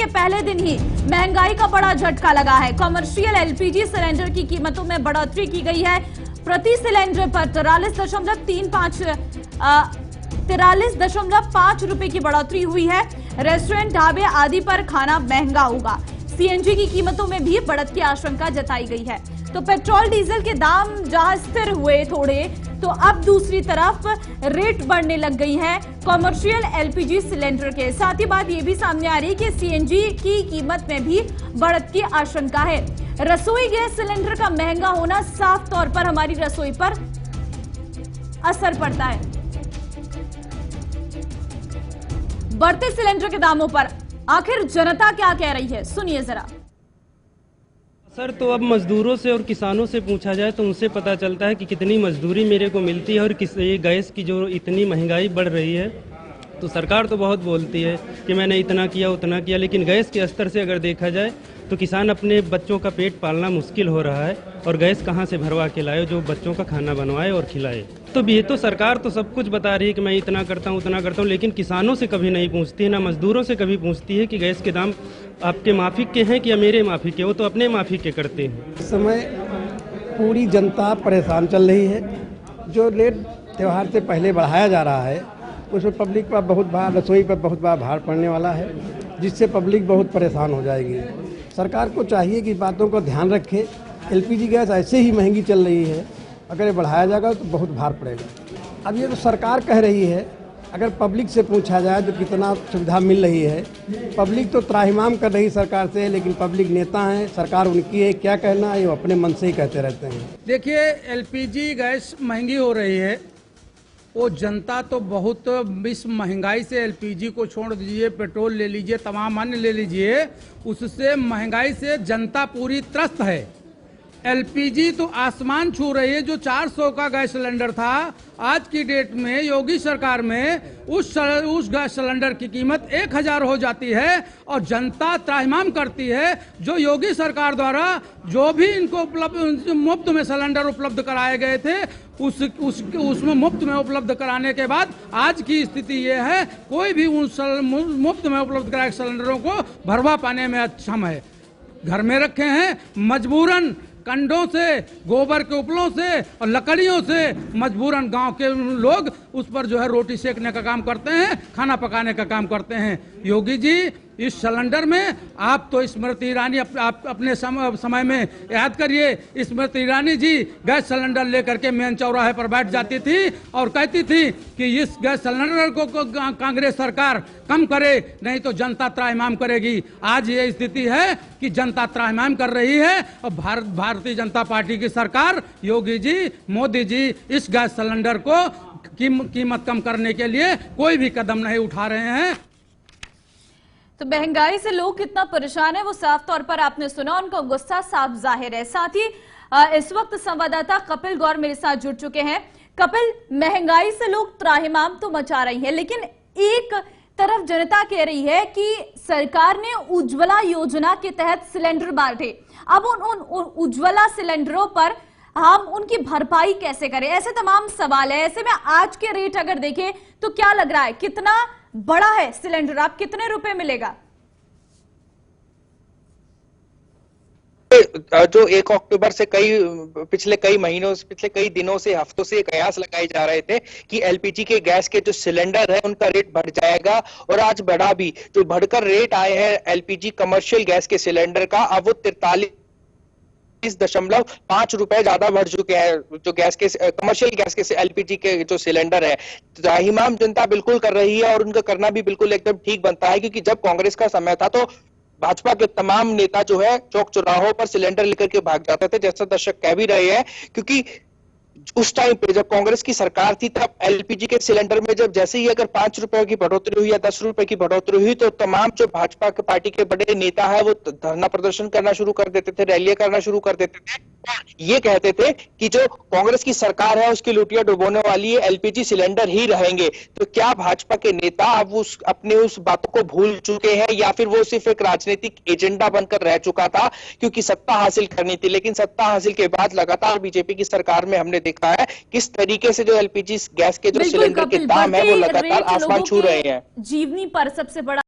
के पहले दिन ही महंगाई का बड़ा झटका लगा है। कमर्शियल एलपीजी सिलेंडर की कीमतों में बढ़ोतरी की गई है। प्रति सिलेंडर पर 43.5 रुपए की बढ़ोतरी हुई है। रेस्टोरेंट, ढाबे आदि पर खाना महंगा होगा। सीएनजी की कीमतों में भी बढ़त की आशंका जताई गई है। तो पेट्रोल डीजल के दाम जहां स्थिर हुए थोड़े, तो अब दूसरी तरफ रेट बढ़ने लग गई है कमर्शियल एलपीजी सिलेंडर के। साथ ही बात यह भी सामने आ रही है कि सीएनजी की कीमत में भी बढ़त की आशंका है। रसोई गैस सिलेंडर का महंगा होना साफ तौर पर हमारी रसोई पर असर पड़ता है। बढ़ते सिलेंडर के दामों पर आखिर जनता क्या कह रही है, सुनिए जरा। सर, तो अब मजदूरों से और किसानों से पूछा जाए तो उनसे पता चलता है कि कितनी मजदूरी मेरे को मिलती है और ये गैस की जो इतनी महंगाई बढ़ रही है। तो सरकार तो बहुत बोलती है कि मैंने इतना किया उतना किया, लेकिन गैस के स्तर से अगर देखा जाए तो किसान अपने बच्चों का पेट पालना मुश्किल हो रहा है और गैस कहाँ से भरवा के लाए जो बच्चों का खाना बनवाए और खिलाए। तो ये तो सरकार तो सब कुछ बता रही है कि मैं इतना करता हूँ उतना करता हूँ, लेकिन किसानों से कभी नहीं पूछती है, ना मजदूरों से कभी पूछती है कि गैस के दाम आपके माफिक के हैं कि या मेरे माफिक के। वो तो अपने माफिक के करते हैं। इस समय पूरी जनता परेशान चल रही है। जो रेट त्यौहार से पहले बढ़ाया जा रहा है उसमें पब्लिक पर बहुत भार, रसोई पर बहुत बड़ा भार पड़ने वाला है, जिससे पब्लिक बहुत परेशान हो जाएगी। सरकार को चाहिए कि बातों का ध्यान रखे। एलपीजी गैस ऐसे ही महंगी चल रही है, अगर ये बढ़ाया जाएगा तो बहुत भार पड़ेगा। अब ये तो सरकार कह रही है, अगर पब्लिक से पूछा जाए तो कितना सुविधा मिल रही है। पब्लिक तो त्राहिमाम कर रही सरकार से, लेकिन पब्लिक नेता हैं, सरकार उनकी है, क्या कहना है वो अपने मन से ही कहते रहते हैं। देखिए, एलपीजी गैस महंगी हो रही है, वो जनता तो बहुत, इस महंगाई से एलपीजी को छोड़ दीजिए, पेट्रोल ले लीजिए, तमाम अन्य ले लीजिए, उससे महंगाई से जनता पूरी त्रस्त है। एलपीजी तो आसमान छू रही है। जो 400 का गैस सिलेंडर था, आज की डेट में योगी सरकार में उस गैस सिलेंडर की कीमत 1000 हो जाती है और जनता त्राहिमाम करती है। जो योगी सरकार द्वारा जो भी इनको मुफ्त में सिलेंडर उपलब्ध कराए गए थे, उसमें मुफ्त में उपलब्ध कराने के बाद आज की स्थिति ये है, कोई भी उन मुफ्त में उपलब्ध कराए सिलेंडरों को भरवा पाने में अक्षम है। घर में रखे हैं, मजबूरन कंडों से, गोबर के उपलों से और लकड़ियों से मजबूरन गांव के लोग उस पर जो है रोटी सेकने का काम करते हैं, खाना पकाने का काम करते हैं। योगी जी, इस सिलेंडर में आप तो स्मृति ईरानी आप अपने समय में याद करिए, स्मृति ईरानी जी गैस सिलेंडर लेकर के मेन चौराहे पर बैठ जाती थी और कहती थी कि इस गैस सिलेंडर को कांग्रेस सरकार कम करे, नहीं तो जनता त्राहिमाम करेगी। आज ये स्थिति है कि जनता त्राहिमाम कर रही है और भारतीय जनता पार्टी की सरकार, योगी जी, मोदी जी इस गैस सिलेंडर को कीमत कम करने के लिए कोई भी कदम नहीं उठा रहे हैं। तो महंगाई से लोग कितना परेशान है वो साफ तौर पर आपने सुना, उनका गुस्सा साफ जाहिर है। साथ ही इस वक्त संवाददाता कपिल गौर मेरे साथ जुड़ चुके हैं। कपिल, महंगाई से लोग त्राहिमाम तो मचा रही है, लेकिन एक तरफ जनता कह रही है कि सरकार ने उज्ज्वला योजना के तहत सिलेंडर बांटे, अब उन उज्ज्वला सिलेंडरों पर हम उनकी भरपाई कैसे करें, ऐसे तमाम सवाल है। ऐसे में आज के रेट अगर देखें तो क्या लग रहा है, कितना बड़ा है सिलेंडर, आप कितने रुपए मिलेगा? जो 1 अक्टूबर से पिछले कई दिनों से, हफ्तों से कयास लगाए जा रहे थे कि एलपीजी के गैस के जो सिलेंडर है उनका रेट बढ़ जाएगा, और आज बढ़ा भी। जो बढ़कर रेट आए हैं एलपीजी कमर्शियल गैस के सिलेंडर का, अब वो 43.5 रुपए ज्यादा बढ़ चुके हैं। जो गैस के कमर्शियल गैस के एलपीजी के जो सिलेंडर है, त्राहिमाम जनता बिल्कुल कर रही है और उनका करना भी बिल्कुल एकदम ठीक बनता है। क्योंकि जब कांग्रेस का समय था तो भाजपा के तमाम नेता जो है चौक चौराहों पर सिलेंडर लेकर के भाग जाते थे, जैसा दर्शक कह भी रहे हैं। क्योंकि उस टाइम पे जब कांग्रेस की सरकार थी तब एलपीजी के सिलेंडर में जब जैसे ही अगर 5 रुपए की बढ़ोतरी हुई या 10 रुपए की बढ़ोतरी हुई, तो तमाम जो भाजपा के पार्टी के बड़े नेता है वो धरना प्रदर्शन करना शुरू कर देते थे, रैलियां करना शुरू कर देते थे। ये कहते थे कि जो कांग्रेस की सरकार है उसकी लुटिया डुबोने वाली है, एलपीजी सिलेंडर ही रहेंगे। तो क्या भाजपा के नेता अब अपने उस बातों को भूल चुके हैं, या फिर वो सिर्फ एक राजनीतिक एजेंडा बनकर रह चुका था क्योंकि सत्ता हासिल करनी थी? लेकिन सत्ता हासिल के बाद लगातार बीजेपी की सरकार में हमने देखा है किस तरीके से जो एलपीजी गैस के जो सिलेंडर के दाम है वो लगातार आसमान छू रहे हैं। जीवनी पर सबसे बड़ा